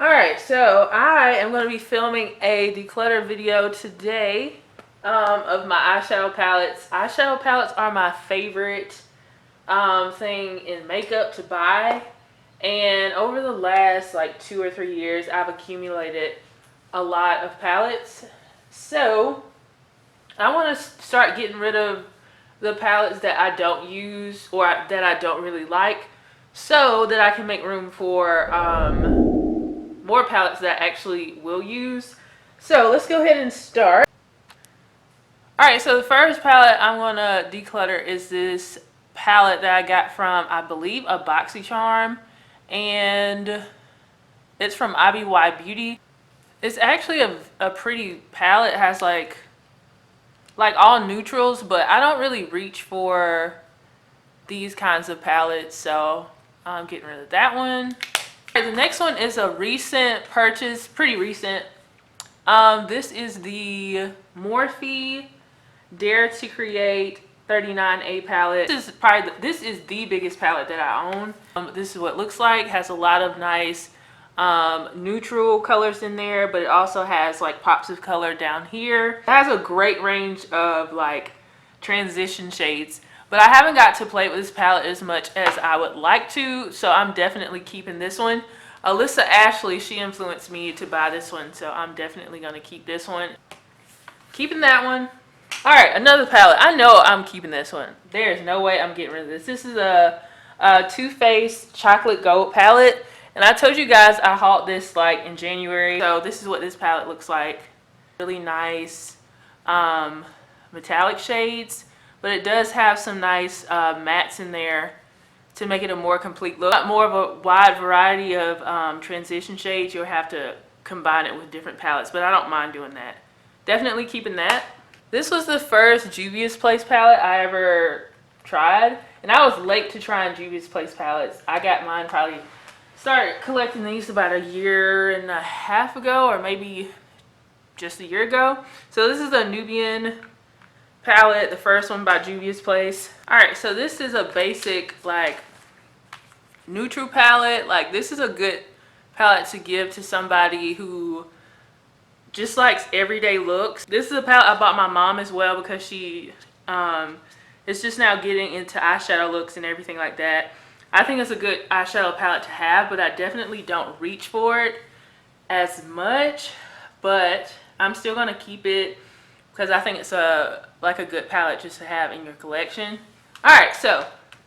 Alright, so I am going to be filming a declutter video today of my eyeshadow palettes. Eyeshadow palettes are my favorite thing in makeup to buy. And over the last like 2 or 3 years, I've accumulated a lot of palettes. So I want to start getting rid of the palettes that I don't use or that I don't really like, so that I can make room for more palettes that I actually will use. So let's go ahead and start. Alright, so the first palette I'm going to declutter is this palette that I got from, I believe, a BoxyCharm. And it's from IBY Beauty. It's actually a pretty palette. It has like all neutrals, but I don't really reach for these kinds of palettes, so I'm getting rid of that one. The next one is a recent purchase, pretty recent. This is the Morphe Dare to Create 39A palette. This is the biggest palette that I own. This is what it looks like. It has a lot of nice neutral colors in there, but it also has like pops of color down here. It has a great range of like transition shades, but I haven't got to play with this palette as much as I would like to, so I'm definitely keeping this one. Alyssa Ashley, she influenced me to buy this one, so I'm definitely going to keep this one. Keeping that one. Alright, another palette. I know I'm keeping this one. There's no way I'm getting rid of this. This is a Too Faced Chocolate Gold palette. And I told you guys I hauled this like in January. So this is what this palette looks like. Really nice metallic shades. But it does have some nice mattes in there to make it a more complete look. More of a wide variety of transition shades. You'll have to combine it with different palettes. But I don't mind doing that. Definitely keeping that. This was the first Juvia's Place palette I ever tried. And I was late to trying Juvia's Place palettes. I got mine probably, started collecting these about 1.5 years ago, or maybe just 1 year ago. So this is a Nubian palette, the first one by Juvia's Place. Alright, so this is a basic like neutral palette. Like, this is a good palette to give to somebody who just likes everyday looks. This is a palette I bought my mom as well, because she is just now getting into eyeshadow looks and everything like that. I think it's a good eyeshadow palette to have, but I definitely don't reach for it as much. But I'm still going to keep it because I think it's like a good palette just to have in your collection. Alright, so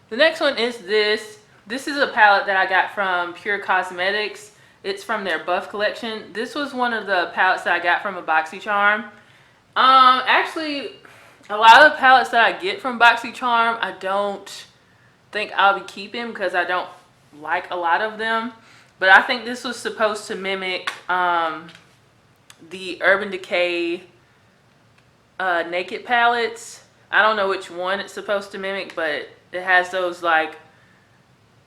the next one is this. This is a palette that I got from Pure Cosmetics. It's from their Buff collection. This was one of the palettes that I got from a BoxyCharm. Actually, a lot of the palettes that I get from BoxyCharm, I don't think I'll be keeping because I don't like a lot of them. But I think this was supposed to mimic the Urban Decay Naked palettes. I don't know which one it's supposed to mimic, but it has those like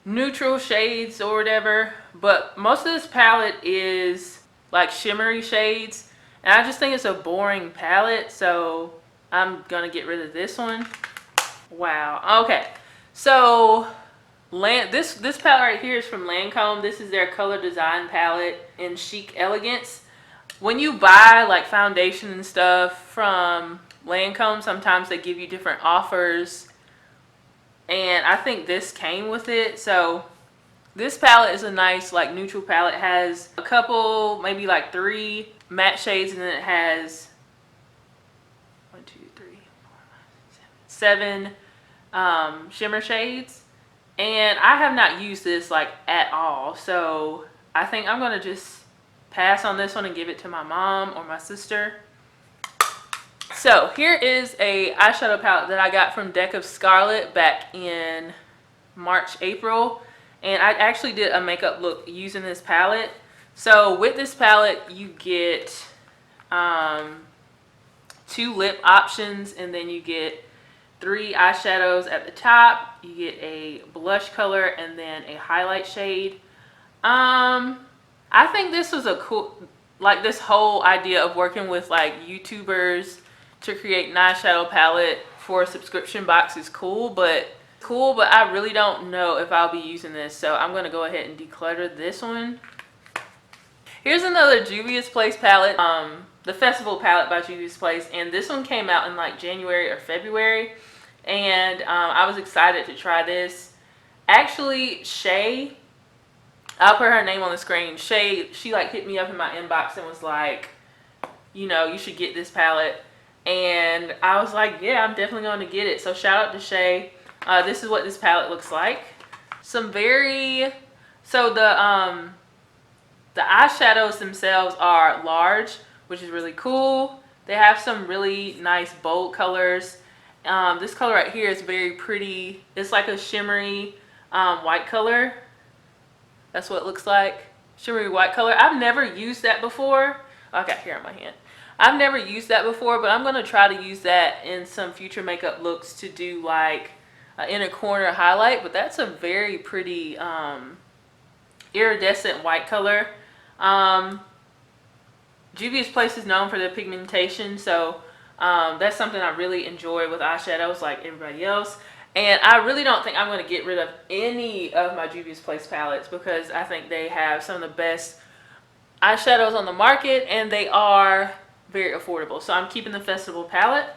neutral shades or whatever. But most of this palette is like shimmery shades, and I just think it's a boring palette, so I'm gonna get rid of this one. Wow. Okay, so this palette right here is from Lancome. This is their color design palette in Chic Elegance. When you buy like foundation and stuff from Lancome, sometimes they give you different offers, and I think this came with it. So this palette is a nice like neutral palette. It has a couple, maybe like 3 matte shades, and then it has 1, 2, 3, 4, 5, 6, 7 shimmer shades. And I have not used this like at all, so I think I'm gonna just pass on this one and give it to my mom or my sister. So here is a eyeshadow palette that I got from Deck of Scarlet back in March, April. And I actually did a makeup look using this palette. So with this palette, you get 2 lip options, and then you get 3 eyeshadows at the top. You get a blush color and then a highlight shade. I think this was a cool, like this whole idea of working with like YouTubers to create an eyeshadow palette for a subscription box is cool, but I really don't know if I'll be using this, so I'm going to go ahead and declutter this one. Here's another Juvia's Place palette, the Festival palette by Juvia's Place, and this one came out in like January or February, and I was excited to try this. Actually, Shay, I'll put her name on the screen. Shay, she like hit me up in my inbox and was like, you know, you should get this palette. And I was like, yeah, I'm definitely going to get it. So shout out to Shay. This is what this palette looks like. So the eyeshadows themselves are large, which is really cool. They have some really nice bold colors. This color right here is very pretty. It's like a shimmery white color. That's what it looks like. Shimmery white color. I've never used that before. I got hair on my hand. I've never used that before, but I'm going to try to use that in some future makeup looks to do like an inner corner highlight. But that's a very pretty iridescent white color. Juvia's Place is known for their pigmentation, so that's something I really enjoy with eyeshadows like everybody else. And I really don't think I'm going to get rid of any of my Juvia's Place palettes because I think they have some of the best eyeshadows on the market and they are very affordable. So I'm keeping the Festival palette.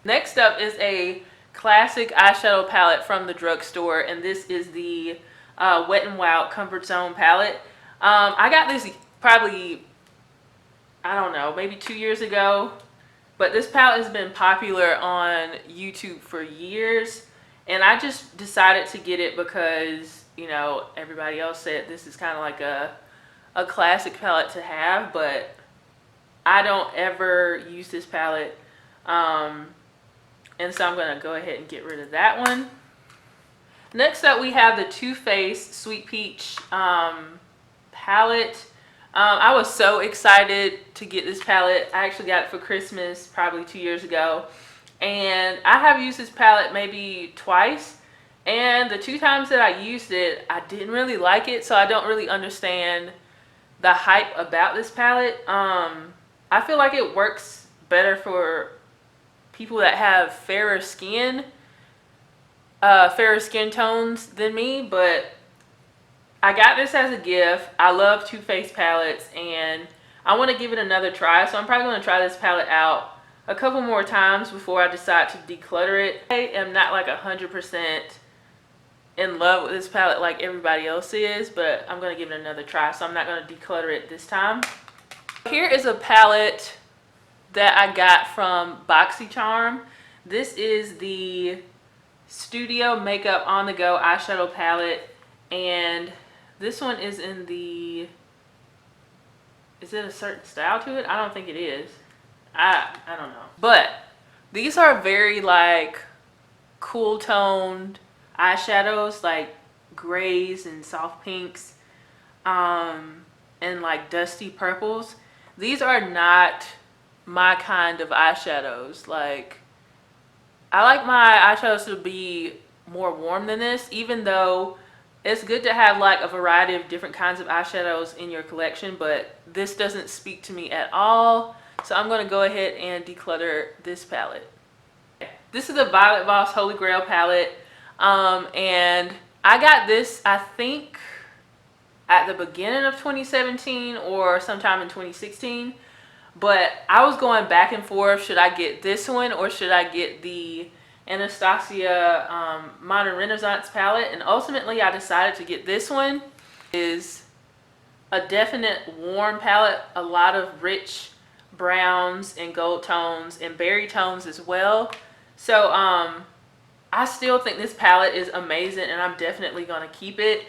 Next up is a classic eyeshadow palette from the drugstore, and this is the Wet n Wild Comfort Zone palette. I got this probably, I don't know, maybe 2 years ago, but this palette has been popular on YouTube for years, and I just decided to get it because, you know, everybody else said this is kind of like a classic palette to have, but I don't ever use this palette, and so I'm going to go ahead and get rid of that one. Next up, we have the Too Faced Sweet Peach palette. I was so excited to get this palette. I actually got it for Christmas probably 2 years ago, and I have used this palette maybe twice, and the 2 times that I used it, I didn't really like it, so I don't really understand the hype about this palette. I feel like it works better for people that have fairer skin tones than me, but I got this as a gift. I love Too Faced palettes and I want to give it another try, so I'm probably going to try this palette out a couple more times before I decide to declutter it. I am not like 100% in love with this palette like everybody else is, but I'm going to give it another try, so I'm not going to declutter it this time. Here is a palette that I got from BoxyCharm. This is the Studio Makeup On The Go eyeshadow palette, and this one is in the, is it a certain style to it? I don't think it is. I don't know. But these are very like cool toned eyeshadows, like grays and soft pinks, and like dusty purples. These are not my kind of eyeshadows. Like, I like my eyeshadows to be more warm than this, even though it's good to have like a variety of different kinds of eyeshadows in your collection, but this doesn't speak to me at all. So I'm going to go ahead and declutter this palette. This is the Violet Voss Holy Grail palette, and I got this, I think, at the beginning of 2017 or sometime in 2016, but I was going back and forth, should I get this one or should I get the Anastasia Modern Renaissance palette, and ultimately I decided to get this one. It is a definite warm palette, a lot of rich browns and gold tones and berry tones as well. So I still think this palette is amazing and I'm definitely going to keep it.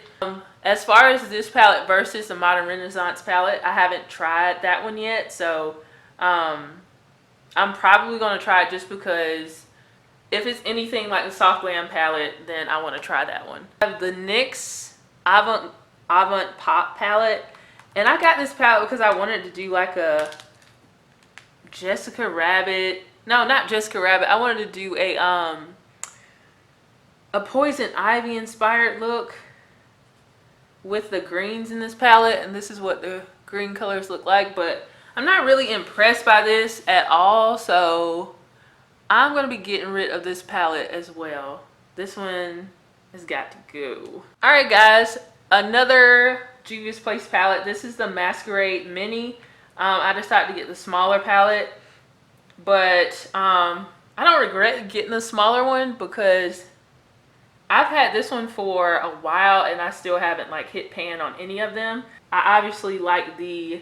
As far as this palette versus the Modern Renaissance palette, I haven't tried that one yet, so I'm probably going to try it just because if it's anything like the Soft Glam palette, then I want to try that one. I have the NYX Avant Pop palette, and I got this palette because I wanted to do like a Jessica Rabbit, no, not Jessica Rabbit, I wanted to do a Poison Ivy inspired look with the greens in this palette, and this is what the green colors look like, but I'm not really impressed by this at all, so I'm going to be getting rid of this palette as well. This one has got to go. Alright guys, another Juvia's Place palette. This is the Masquerade Mini. I decided to get the smaller palette, but I don't regret getting the smaller one because I've had this one for a while and I still haven't like hit pan on any of them. I obviously like the,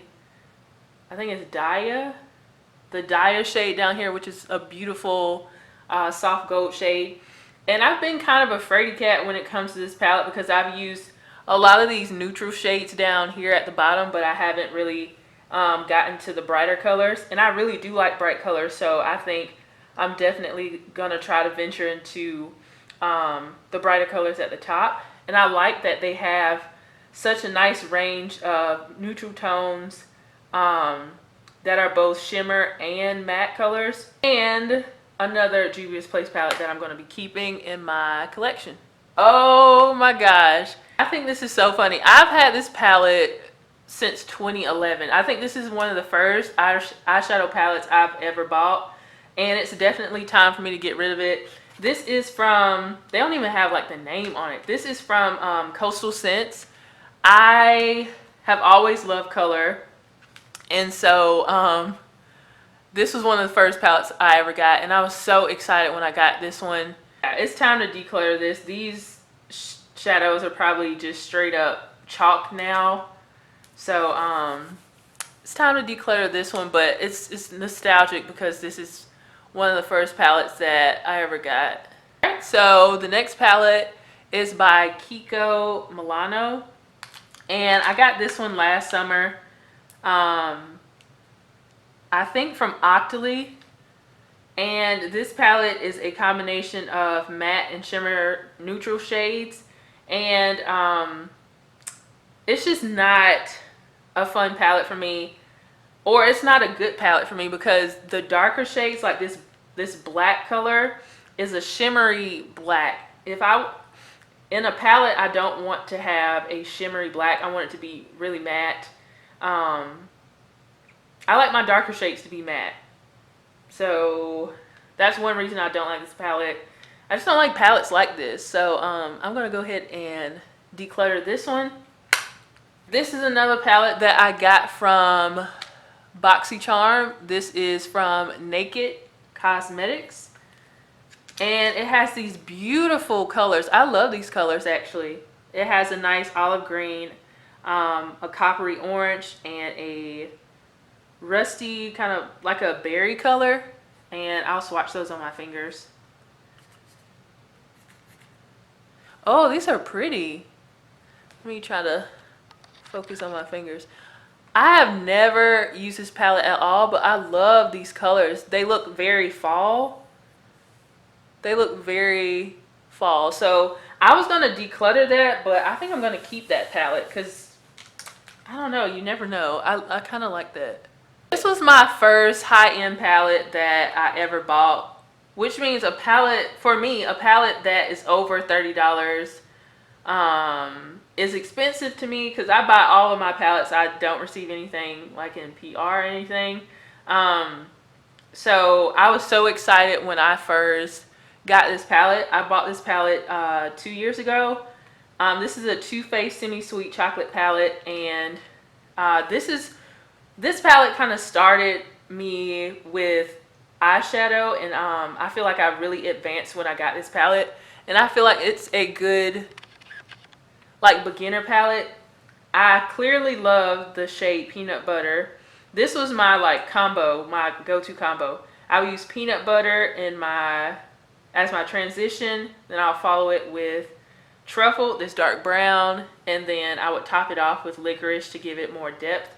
I think it's Daya, the Daya shade down here, which is a beautiful soft gold shade. And I've been kind of a fraidy cat when it comes to this palette because I've used a lot of these neutral shades down here at the bottom, but I haven't really gotten to the brighter colors. And I really do like bright colors, so I think I'm definitely gonna try to venture into the brighter colors at the top. And I like that they have such a nice range of neutral tones that are both shimmer and matte colors. And another Juvia's Place palette that I'm going to be keeping in my collection. Oh my gosh, I think this is so funny. I've had this palette since 2011. I think this is one of the first eyeshadow palettes I've ever bought, and it's definitely time for me to get rid of it. This is from, they don't even have like the name on it. This is from Coastal Scents. I have always loved color, and so this was one of the first palettes I ever got, and I was so excited when I got this one. It's time to declutter this. These shadows are probably just straight up chalk now, so it's time to declutter this one. But it's nostalgic because this is one of the first palettes that I ever got. Alright, so the next palette is by Kiko Milano, and I got this one last summer. I think from Octoly, and this palette is a combination of matte and shimmer neutral shades, and it's just not a fun palette for me, or it's not a good palette for me because the darker shades, like this black color is a shimmery black. If I in a palette, I don't want to have a shimmery black. I want it to be really matte. I like my darker shades to be matte. So that's one reason I don't like this palette. I just don't like palettes like this. So I'm going to go ahead and declutter this one. This is another palette that I got from BoxyCharm. This is from Naked Cosmetics. And it has these beautiful colors. I love these colors actually. It has a nice olive green, a coppery orange, and a rusty kind of like a berry color, and I'll swatch those on my fingers. Oh, these are pretty. Let me try to focus on my fingers. I have never used this palette at all, but I love these colors. They look very fall. They look very fall. So I was gonna declutter that, but I think I'm gonna keep that palette because I don't know, you never know. I kind of like that. This was my first high-end palette that I ever bought, which means a palette, for me, a palette that is over $30 is expensive to me because I buy all of my palettes. I don't receive anything like in PR or anything. So I was so excited when I first got this palette. I bought this palette 2 years ago. This is a Too Faced Semi-Sweet Chocolate palette, and this palette kind of started me with eyeshadow, and I feel like I really advanced when I got this palette, and I feel like it's a good like beginner palette. I clearly love the shade Peanut Butter. This was my like combo, my go-to combo. I would use peanut butter in as my transition, then I'll follow it with truffle, this dark brown, and then I would top it off with licorice to give it more depth.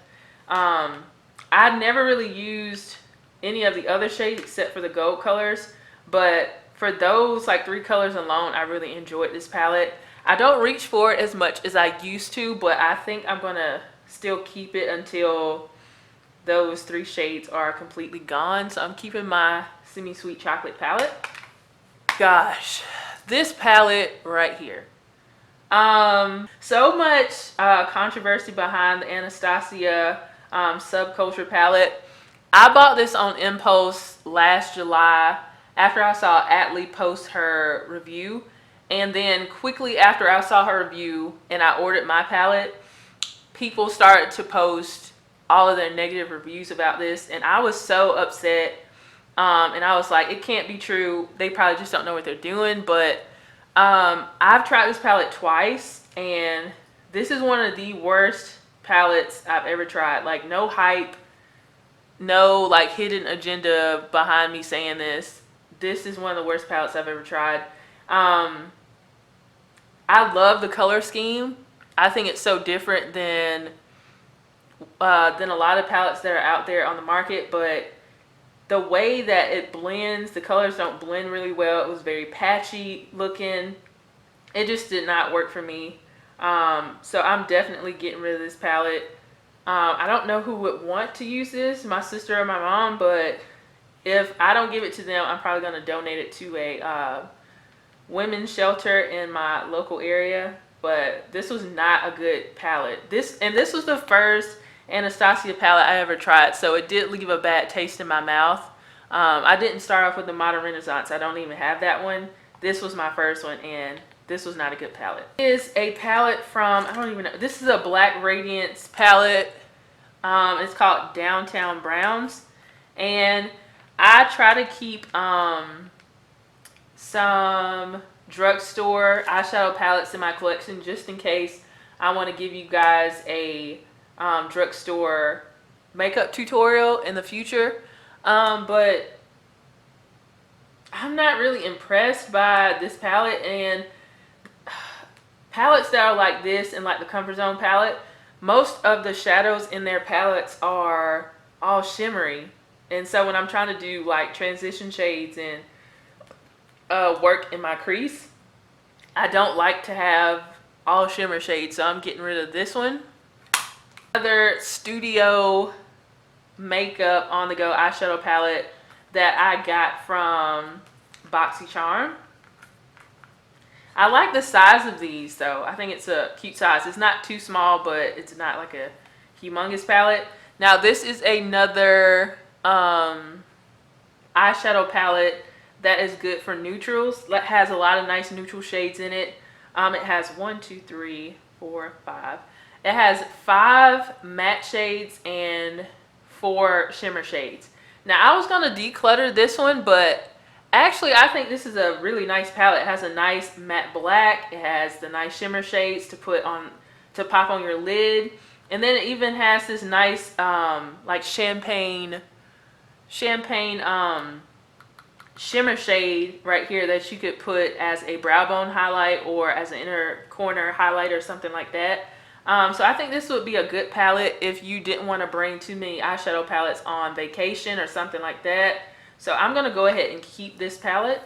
I never really used any of the other shades except for the gold colors, but for those like 3 colors alone, I really enjoyed this palette. I don't reach for it as much as I used to, but I think I'm gonna still keep it until those 3 shades are completely gone. So I'm keeping my Semi-Sweet Chocolate palette. Gosh, this palette right here. So much controversy behind the Anastasia Subculture palette. I bought this on impulse last July after I saw Atlee post her review, and then quickly after I saw her review and I ordered my palette, people started to post all of their negative reviews about this, and I was so upset. And I was like, it can't be true. They probably just don't know what they're doing. But I've tried this palette twice, and this is one of the worst palettes I've ever tried. Like, no hype, no like hidden agenda behind me saying this. This is one of the worst palettes I've ever tried. I love the color scheme. I think it's so different than a lot of palettes that are out there on the market, but the way that it blends, the colors don't blend really well. It was very patchy looking. It just did not work for me. So I'm definitely getting rid of this palette. I don't know who would want to use this, my sister or my mom, but if I don't give it to them, I'm probably going to donate it to a women's shelter in my local area. But this was not a good palette. This was the first Anastasia palette I ever tried, so it did leave a bad taste in my mouth. I didn't start off with the Modern Renaissance. I don't even have that one. This was my first one, and this was not a good palette. It is a palette from, I don't even know, this is a Black Radiance palette. It's called Downtown Browns, and I try to keep some drugstore eyeshadow palettes in my collection just in case I want to give you guys a drugstore makeup tutorial in the future. But I'm not really impressed by this palette, and palettes that are like this and like the Comfort Zone palette, most of the shadows in their palettes are all shimmery. And so when I'm trying to do like transition shades and work in my crease, I don't like to have all shimmer shades, so I'm getting rid of this one. Another studio makeup on the go eyeshadow palette that I got from BoxyCharm. I like the size of these though. I think it's a cute size. It's not too small, but it's not like a humongous palette. Now this is another eyeshadow palette that is good for neutrals. That has a lot of nice neutral shades in it. It has 1, 2, 3, 4, 5. It has 5 matte shades and 4 shimmer shades. Now I was gonna declutter this one, but actually I think this is a really nice palette. It has a nice matte black. It has the nice shimmer shades to put on, to pop on your lid, and then it even has this nice like champagne shimmer shade right here that you could put as a brow bone highlight or as an inner corner highlight or something like that. So I think this would be a good palette if you didn't want to bring too many eyeshadow palettes on vacation or something like that. So I'm going to go ahead and keep this palette.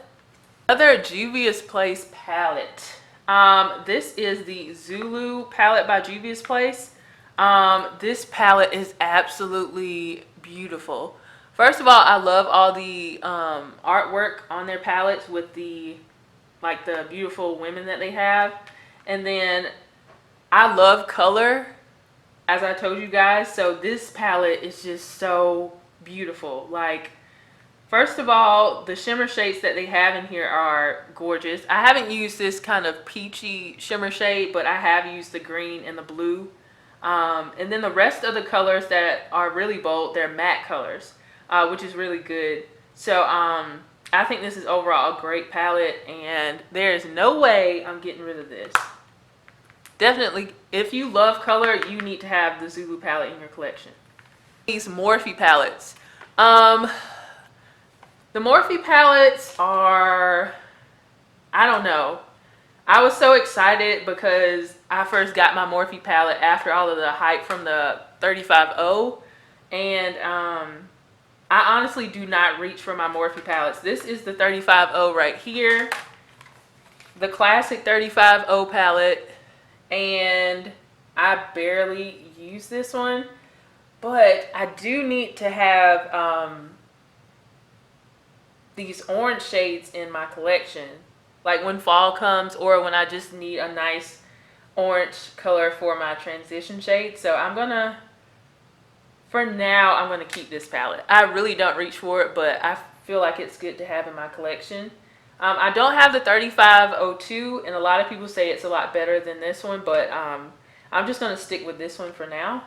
Another Juvia's Place palette. This is the Zulu palette by Juvia's Place. This palette is absolutely beautiful. First of all, I love all the artwork on their palettes with the beautiful women that they have. And then I love color, as I told you guys. So this palette is just so beautiful. Like, first of all, the shimmer shades that they have in here are gorgeous. I haven't used this kind of peachy shimmer shade, but I have used the green and the blue. And then the rest of the colors that are really bold, they're matte colors. Which is really good. So I think this is overall a great palette, and there is no way I'm getting rid of this. Definitely, if you love color, you need to have the Zulu palette in your collection. These Morphe palettes. The Morphe palettes are, I don't know. I was so excited because I first got my Morphe palette after all of the hype from the 35O, and I honestly do not reach for my Morphe palettes. This is the 35O right here, the classic 35O palette, and I barely use this one, but I do need to have these orange shades in my collection, like when fall comes or when I just need a nice orange color for my transition shade. So I'm gonna, for now, I'm going to keep this palette. I really don't reach for it, but I feel like it's good to have in my collection. I don't have the 3502, and a lot of people say it's a lot better than this one, but I'm just going to stick with this one for now.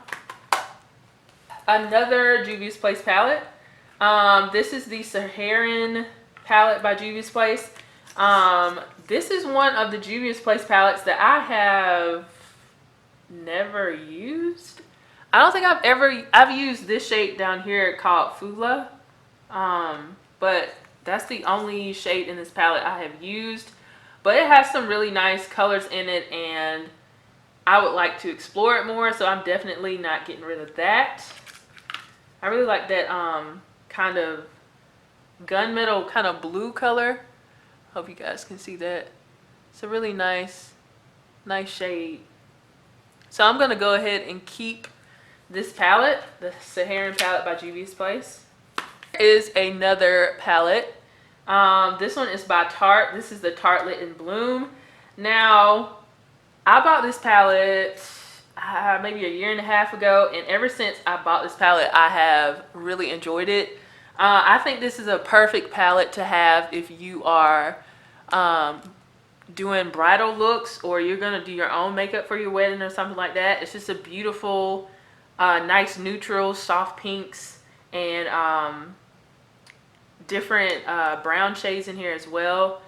Another Juvia's Place palette. This is the Saharan palette by Juvia's Place. This is one of the Juvia's Place palettes that I have never used. I don't think I've used this shade down here called Fula. But that's the only shade in this palette I have used. But it has some really nice colors in it, and I would like to explore it more, so I'm definitely not getting rid of that. I really like that kind of gunmetal kind of blue color. Hope you guys can see that. It's a really nice shade. So I'm gonna go ahead and keep this palette, the Saharan palette by Juvia's Place. Is another palette. This one is by Tarte. This is the Tarte Lit in Bloom. Now, I bought this palette maybe a year and a half ago, and ever since I bought this palette, I have really enjoyed it. I think this is a perfect palette to have if you are doing bridal looks, or you're gonna do your own makeup for your wedding or something like that. It's just a beautiful, nice neutral, soft pinks, and different brown shades in here as well.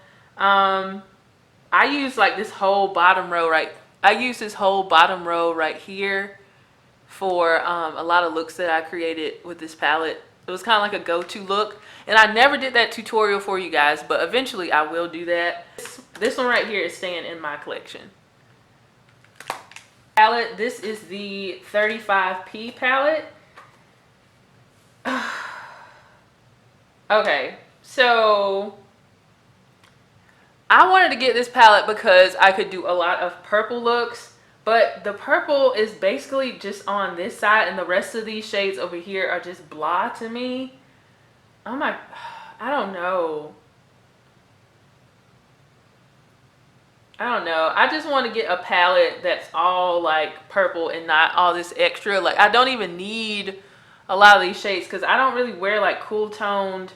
I use like this whole bottom row right here for a lot of looks that I created with this palette. It was kind of like a go-to look, and I never did that tutorial for you guys, but eventually I will do that. This one right here is staying in my collection. Palette, this is the 35P palette. Okay, so I wanted to get this palette because I could do a lot of purple looks, but the purple is basically just on this side, and the rest of these shades over here are just blah to me. Oh my, I don't know. I just want to get a palette that's all like purple and not all this extra. Like, I don't even need a lot of these shades because I don't really wear like cool toned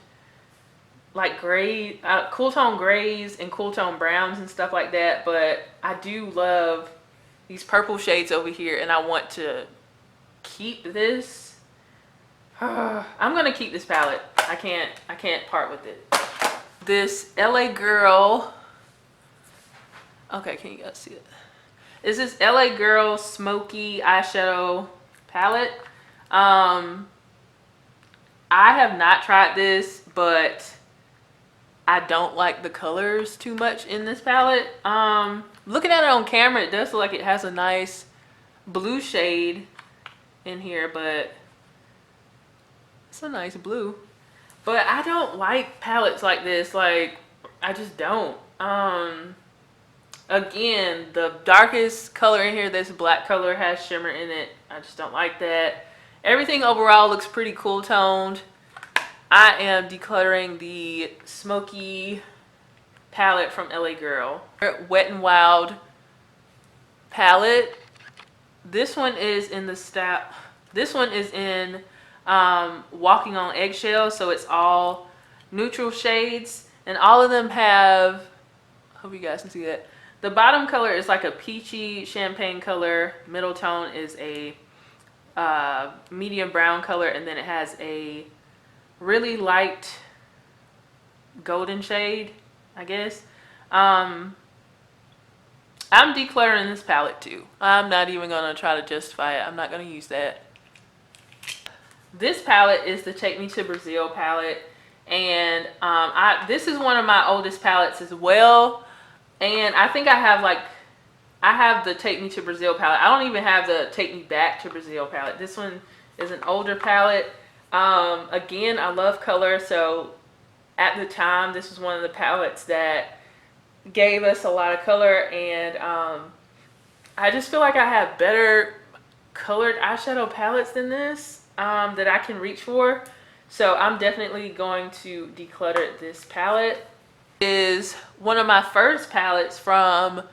like gray, cool tone grays and cool tone browns and stuff like that. But I do love these purple shades over here, and I want to keep this. I'm gonna keep this palette. I can't part with it. This LA Girl. Okay, can you guys see it? Is this LA Girl Smoky Eyeshadow palette. I have not tried this, but I don't like the colors too much in this palette. Looking at it on camera, it does look like it has a nice blue shade in here, but it's a nice blue. But I don't like palettes like this. Like, I just don't. Again, the darkest color in here, this black color, has shimmer in it. I just don't like that. Everything overall looks pretty cool toned. I am decluttering the Smoky palette from LA Girl. Wet n Wild palette. This one is in the style, this one is in Walking on Eggshells, so it's all neutral shades, and all of them have, hope you guys can see that. The bottom color is like a peachy champagne color, middle tone is a medium brown color, and then it has a really light golden shade, I guess. I'm decluttering this palette too. I'm not even gonna try to justify it. I'm not gonna use that. This palette is the Take Me to Brazil palette, and this is one of my oldest palettes as well. And I think I have the Take Me to Brazil palette. I don't even have the Take Me Back to Brazil palette. This one is an older palette. Again, I love color, so at the time, this was one of the palettes that gave us a lot of color, and I just feel like I have better colored eyeshadow palettes than this that I can reach for. So I'm definitely going to declutter this palette. Is one of my first palettes from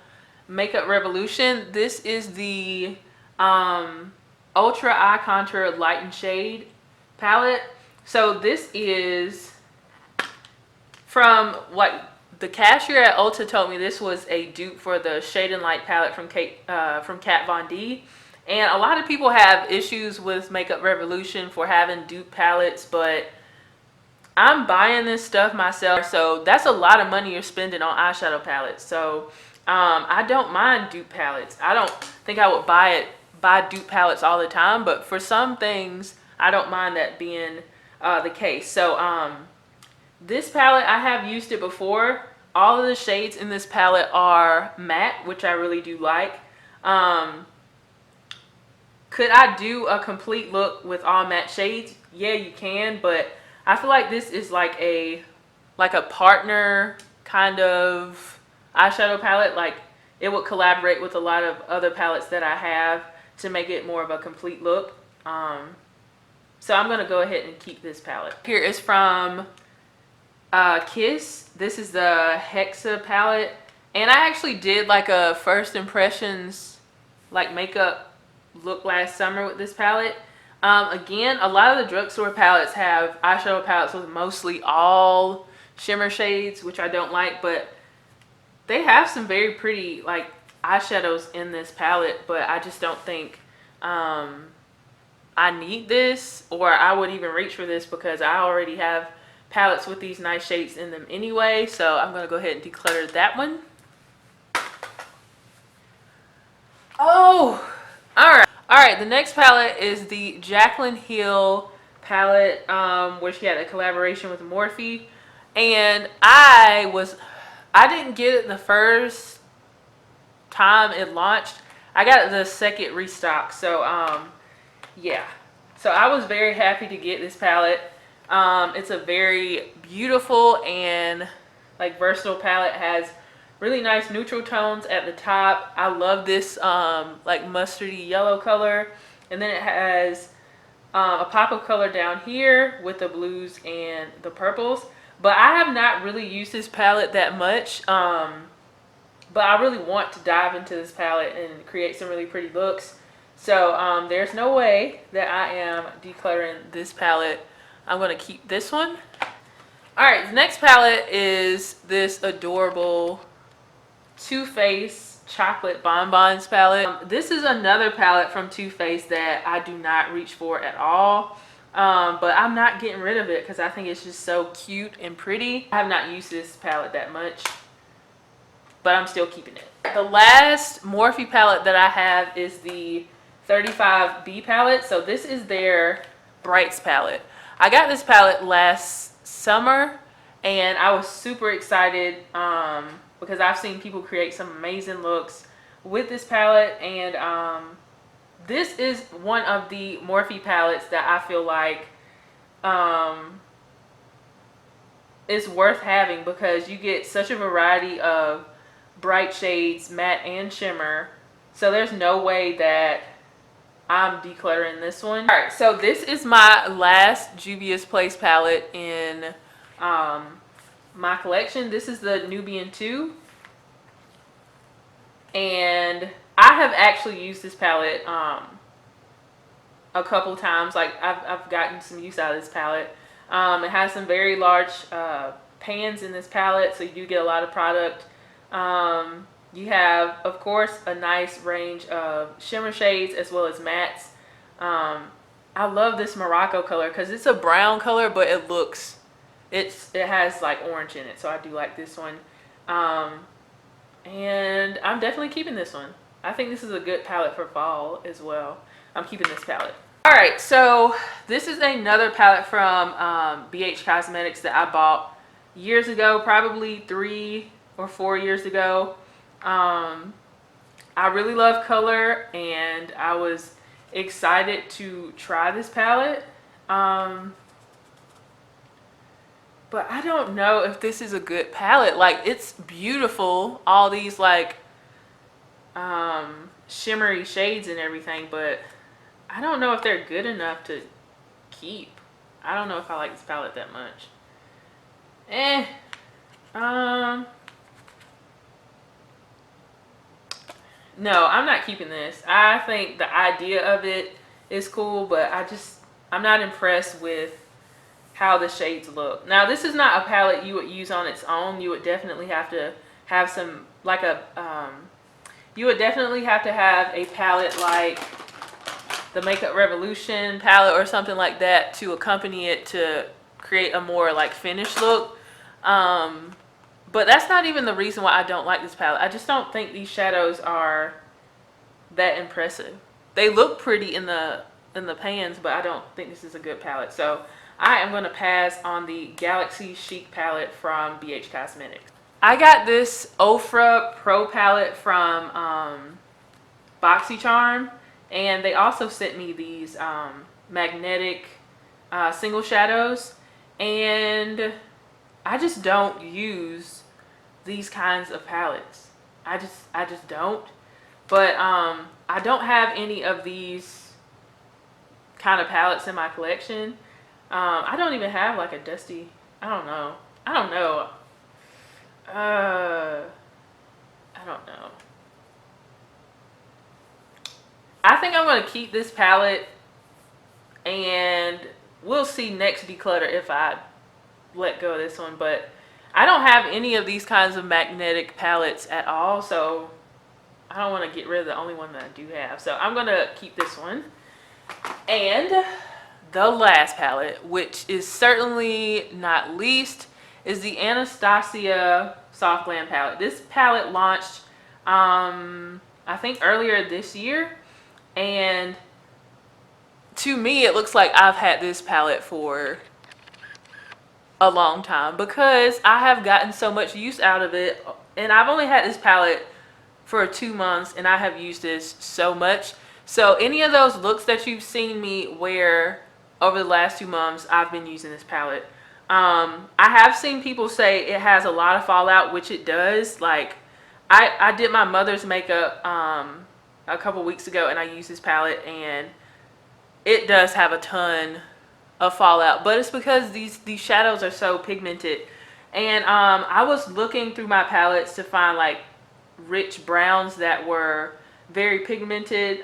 Makeup Revolution. This is the Ultra Eye Contour Light and Shade palette. So this is from the cashier at Ulta told me this was a dupe for the Shade and Light palette from Kat Von D. And a lot of people have issues with Makeup Revolution for having dupe palettes, but I'm buying this stuff myself, so that's a lot of money you're spending on eyeshadow palettes. So I don't mind dupe palettes. I don't think I would buy dupe palettes all the time, but for some things, I don't mind that being the case. So this palette, I have used it before. All of the shades in this palette are matte, which I really do like. Could I do a complete look with all matte shades? Yeah, you can, but I feel like this is like a partner kind of eyeshadow palette. Like, it would collaborate with a lot of other palettes that I have to make it more of a complete look. So I'm gonna go ahead and keep this palette. Here is from Kiss. This is the Hexa palette, and I actually did like a first impressions like makeup look last summer with this palette. Again, a lot of the drugstore palettes have eyeshadow palettes with mostly all shimmer shades, which I don't like, but they have some very pretty like eyeshadows in this palette, but I just don't think I need this, or I would even reach for this, because I already have palettes with these nice shades in them anyway. So I'm gonna go ahead and declutter that one. Oh, all right, the next palette is the Jaclyn Hill palette, where she had a collaboration with Morphe. And I didn't get it the first time it launched. I got it the second restock. So yeah, so I was very happy to get this palette. It's a very beautiful and like versatile palette. It has really nice neutral tones at the top. I love this like mustardy yellow color, and then it has a pop of color down here with the blues and the purples. But I have not really used this palette that much, but I really want to dive into this palette and create some really pretty looks. So there's no way that I am decluttering this palette. I'm gonna keep this one. All right, the next palette is this adorable Too Faced Chocolate Bonbons palette. This is another palette from Too Faced that I do not reach for at all, but I'm not getting rid of it because I think it's just so cute and pretty. I have not used this palette that much, but I'm still keeping it. The last Morphe palette that I have is the 35B palette. So this is their Brights palette. I got this palette last summer, and I was super excited because I've seen people create some amazing looks with this palette. And this is one of the Morphe palettes that I feel like is worth having, because you get such a variety of bright shades, matte and shimmer. So there's no way that I'm decluttering this one. All right, so this is my last Juvia's Place palette in my collection. This is the Nubian 2, and I have actually used this palette a couple times. Like I've gotten some use out of this palette. It has some very large pans in this palette, so you do get a lot of product. You have, of course, a nice range of shimmer shades as well as mattes. I love this Morocco color because it's a brown color, but it has like orange in it, so I do like this one. And I'm definitely keeping this one. I think this is a good palette for fall as well. I'm keeping this palette. All right, so this is another palette from BH Cosmetics that I bought years ago, probably 3 or 4 years ago. I really love color, and I was excited to try this palette. But I don't know if this is a good palette. Like, it's beautiful, all these like shimmery shades and everything, but I don't know if they're good enough to keep. I don't know if I like this palette that much. No, I'm not keeping this. I think the idea of it is cool, but I'm not impressed with how the shades look. Now this is not a palette you would use on its own. You would definitely have to have some, like a, you would definitely have to have a palette like the Makeup Revolution palette or something like that to accompany it to create a more like finished look. But that's not even the reason why I don't like this palette. I just don't think these shadows are that impressive. They look pretty in the pans, but I don't think this is a good palette. So I am going to pass on the Galaxy Chic palette from BH Cosmetics. I got this Ofra Pro palette from BoxyCharm, and they also sent me these magnetic single shadows, and I just don't use these kinds of palettes. I just don't. But I don't have any of these kind of palettes in my collection. I don't even have like a dusty, I don't know. I don't know. I think I'm going to keep this palette, and we'll see next declutter if I let go of this one. But I don't have any of these kinds of magnetic palettes at all, so I don't want to get rid of the only one that I do have. So I'm going to keep this one. And the last palette, which is certainly not least, is the Anastasia Soft Glam palette. This palette launched, I think earlier this year. And to me, it looks like I've had this palette for a long time because I have gotten so much use out of it. And I've only had this palette for 2 months, and I have used this so much. So any of those looks that you've seen me wear over the last 2 months, I've been using this palette. I have seen people say it has a lot of fallout, which it does. Like I did my mother's makeup a couple weeks ago, and I used this palette, and it does have a ton of fallout, but it's because these shadows are so pigmented. And I was looking through my palettes to find like rich browns that were very pigmented,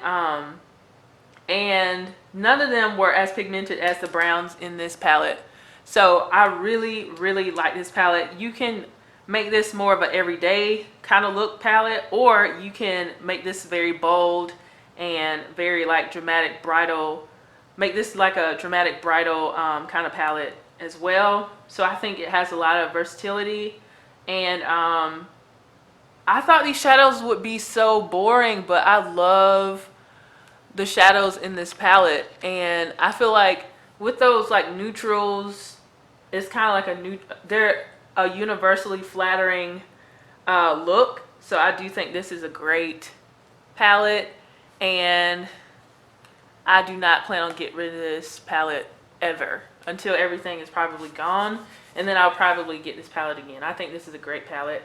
and none of them were as pigmented as the browns in this palette. So I really like this palette. You can make this more of an everyday kind of look palette, or you can make this very bold and very like dramatic bridal, make this like a dramatic bridal kind of palette as well. So I think it has a lot of versatility. And I thought these shadows would be so boring, but I love the shadows in this palette. And I feel like with those like neutrals, it's kind of like they're a universally flattering look. So I do think this is a great palette, and I do not plan on getting rid of this palette ever until everything is probably gone, and then I'll probably get this palette again. I think this is a great palette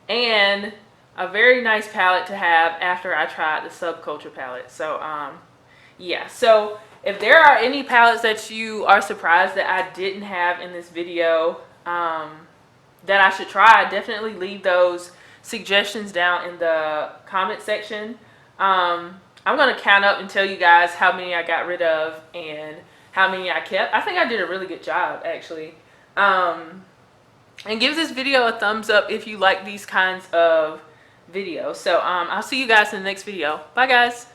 and a very nice palette to have after I tried the Subculture palette. So yeah, so if there are any palettes that you are surprised that I didn't have in this video that I should try, definitely leave those suggestions down in the comment section. I'm going to count up and tell you guys how many I got rid of and how many I kept. I think I did a really good job, actually. And give this video a thumbs up if you like these kinds of videos. So I'll see you guys in the next video. Bye, guys.